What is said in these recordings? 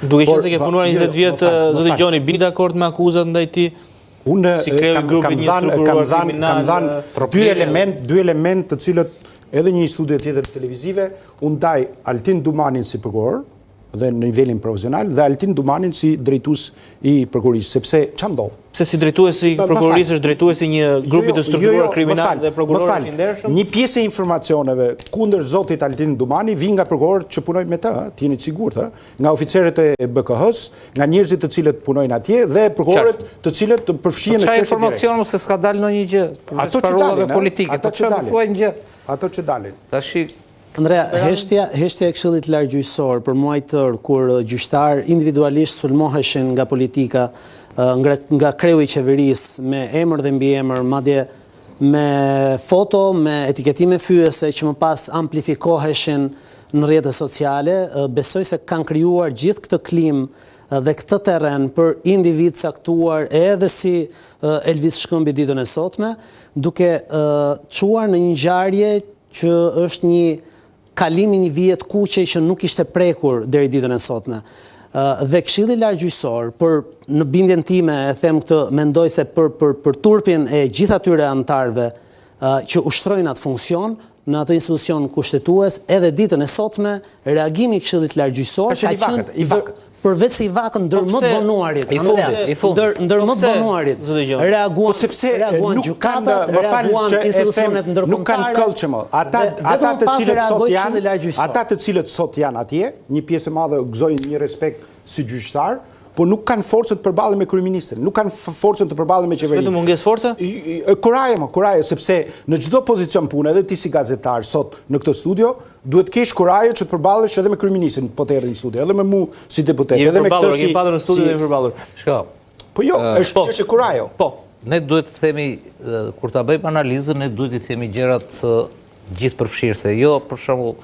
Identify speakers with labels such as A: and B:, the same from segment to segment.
A: Duke qenë se ke punuar 20 vjet, zoti Gjoni, bini dakord me akuzat ndaj tij?
B: Unë kam dhënë dy element të cilët edhe një studio tjetër televizive, unë ndaj Altin Dumanin si prokuror dhe në nivelin profesional dhe Altin Dumanin si drejtues i prokurorisë, sepse ç'a ndodh?
A: Pse si drejtues i prokurorisë është drejtues i një grupi të strukturuar kriminal dhe prokuror i ndershëm?
B: Një pjesë e informacioneve kundër zotit Altin Dumani vijnë nga prokurorët që punojnë me të, të jeni të sigurt, nga oficerët e BKH-s, nga njerëzit të cilët punojnë atje dhe prokurorët të cilët përfshihen në çështje.
C: Çfarë informacion se s'ka dalë ndonjë gjë?
B: Ato që dalin
C: politike,
B: ato që dalin.
C: Ato
B: që dalin.
C: Tash
D: Andrea, heshtja e Këshillit Largjyqësor për muaj tërë kur gjyqtar individualisht sulmoheshin nga politika, nga kreu i qeverisë me emër dhe mbiemër, madje me foto, me etiketime fyese që më pas amplifikoheshin në rrjetet sociale, besoj se kanë krijuar gjithë këtë klimë dhe këtë terren për individ caktuar edhe si Elvis Shkëmbi ditën e sotme, duke çuar në një ngjarje që është një kalimi një vijet kuqe që nuk ishte prekur deri ditën e sotme. Dhe Këshilli Largjyqësor, në bindjen time e them këtë, mendoj se për turpin e gjithë atyre anëtarëve që ushtrojnë atë funksion në atë institucion kushtetues, edhe ditën e sotme, reagimi i Këshillit Largjyqësor ka qenë përveç se i vakën ndër më të vonuarit, ndër më të vonuarit, reaguan gjykatat, reaguan institucionet ndërkombëtare.
B: Nuk kanë këllçe më. Ata të cilët sot janë atje, një pjesë e madhe gëzojnë një respekt si gjyqtar, por nuk kanë forcën të përballen me kryeministrin, nuk kanë forcën të përballen me qeverinë.
A: Vetëm mungesë force?
B: Kuraje, sepse në çdo pozicion pune, edhe ti si gazetar sot në këtë studio, duhet kesh kuraje që të përballesh edhe me kryeministrin, po të erdhi në studio, edhe me mua si deputet, edhe me këtë si.
A: Jemi përballur në studio dhe jemi përballur.
C: Shko.
B: Po jo, është çështje kuraje.
C: Po, ne duhet të themi kur ta bëjmë analizën, ne duhet të themi gjërat gjithë përfshirëse, jo për shembull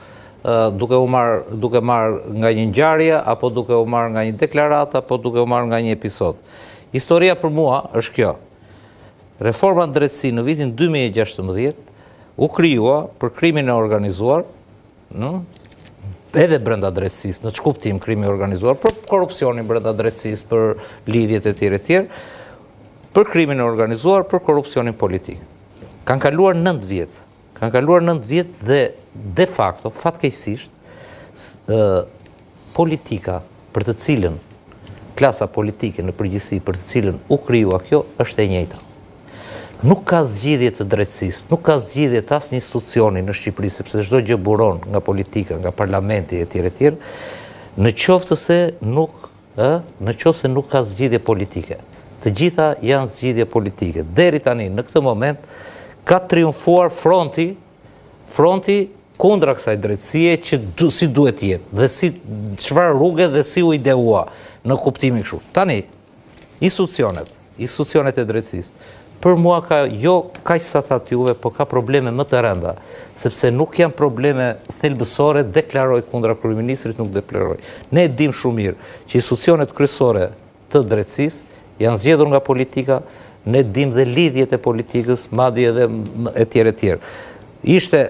C: duke marr nga një ngjarje, apo duke u marr nga një deklaratë, apo duke u marr nga një episod. Historia për mua është kjo. Reforma në drejtësi në vitin 2016 u krijua për krimin e organizuar, edhe brenda drejtësisë, në çkuptim krimi organizuar, për korrupsionin brenda drejtësisë, për lidhjet e tjera, për krimin e organizuar, për korrupsionin politik. Kanë kaluar 9 vjet. Kanë kaluar 9 vjet dhe de facto, fatkeqësisht, politika për të cilën, klasa politike në përgjithësi për të cilën u krijua kjo, është e njëjta. Nuk ka zgjidhje të drejtësisë, nuk ka zgjidhje të asnjë institucioni në Shqipëri, sepse çdo gjë buron nga politika, nga parlamenti e tjerë, në qoftë se nuk ka zgjidhje politike. Të gjitha janë zgjidhje politike. Deri tani, në këtë moment, ka triumfuar fronti kundra kësaj drejtësie që si duhet jetë, dhe si çfarë rrugë dhe si u ideua në kuptimin kështu. Tani, institucionet e drejtësisë, për mua ka jo kaq sa thatë juve, po ka probleme më të rënda, sepse nuk janë probleme thelbësore, deklaroj kundra kryeministrit, nuk deklaroj. Ne e dim shumë mirë që institucionet kryesore të drejtësisë janë zgjedhur nga politika, ne dim dhe lidhjet e politikës, madje edhe e tjerë. Ishte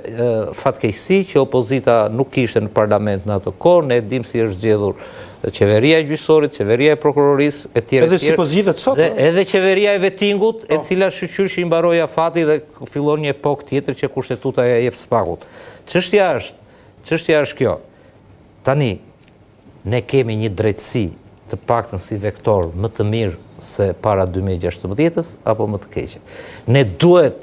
C: fatkeqësi që opozita nuk ishte në parlament në ato kohë, ne dim si është zgjedhur qeveria e gjyqësorit, qeveria e prokurorisë, e tjerë.
B: Edhe si pozitat sot.
C: Edhe qeveria e vetingut, e cila shqyrshi i mbaroi afati dhe fillon një epokë tjetër që kushtetuta ja jep spakut. Çështja është kjo. Tani, ne kemi një drejtësi të paktën si vektor më të mirë se para 2016-ës, apo më të keqe. Ne duhet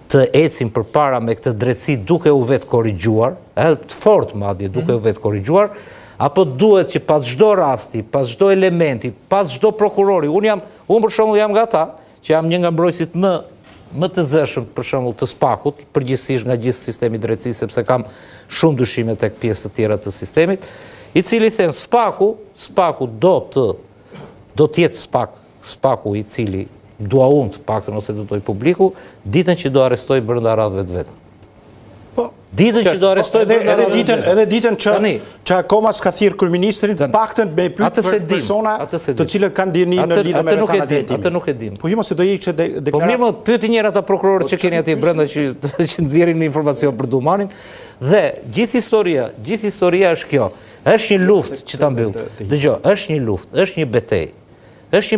C: të ecim përpara me këtë drejtësi duke u vetë korrigjuar, të fortë madje duke u vetë korrigjuar, apo duhet që pas çdo rasti, pas çdo elementi, pas çdo prokurori, unë për shembull jam nga ata, që jam një nga mbrojtësit më të zëshëm për shembull të spakut, përgjithsisht nga gjithë sistemi i drejtësisë, sepse kam shumë dyshime tek pjesë të tjera të sistemit, i cili them spaku do të jetë spaku i cili dua unë të paktën ose do toj publiku, ditën që do arrestoj brenda radhëve të veta. Ditën që do arrestoj brenda radhëve të veta.
B: Edhe ditën që akoma s'ka thirrë kryeministrin, paktën me pyet për persona të cilët kanë dini në lidhje me rrethanat e tij.
C: Atë nuk e dim.
B: Po jo mos e do hiqë deklaratë.
C: Po mirë, pyeti njëra ata prokurorët që keni atje brenda që nxjerrin informacion për Dumanin, dhe gjithë historia është kjo. është një luftë që ta mbyll. Dëgjoj, është një luftë, është një betejë. Është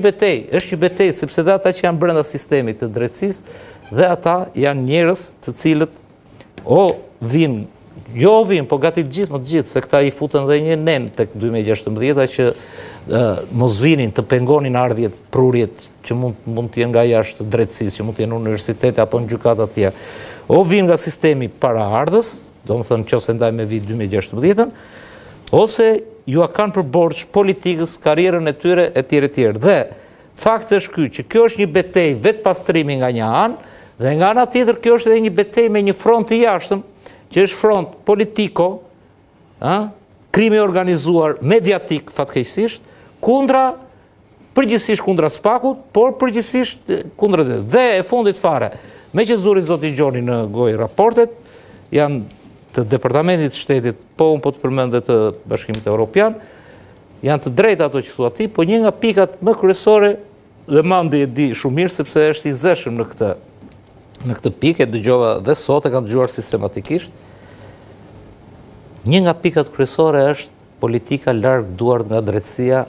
C: një betejë sepse dhe ata që janë brenda sistemit të drejtësisë dhe ata janë njerëz të cilët vinë, po gati të gjithë, se këta i futën dhe një nen tek 2016 që mos vinin të pengonin ardhjet, prurjet që mund të jenë nga jashtë drejtësisë, që mund të jenë në universitete apo në gjykata të tjera. O vinë nga sistemi paraardhës, domethënë nëse ndaj me vit 2016, ose ju a kanë për borxh politikës, karrierën e tyre etj. Dhe fakti është ky që kjo është një betejë vetë pastrimi nga një anë, dhe nga ana tjetër kjo është edhe një betejë me një front të jashtëm, që është front politiko, krimi organizuar mediatik fatkeqësisht, përgjithsisht kundra SPAK-ut, por përgjithsisht kundra dhe e fundit fare, me që zuri zoti Gjoni në gojë raportet, janë të Departamentit të Shtetit, po unë po të përmend dhe të Bashkimit Evropian, janë të drejta ato që thua ti, po një nga pikat më kryesore, dhe mandi e di shumë mirë, sepse është i zeshëm në këtë pikë, e dëgjova dhe sot e kam dëgjuar sistematikisht, një nga pikat kryesore është politika larg duart nga drejtësia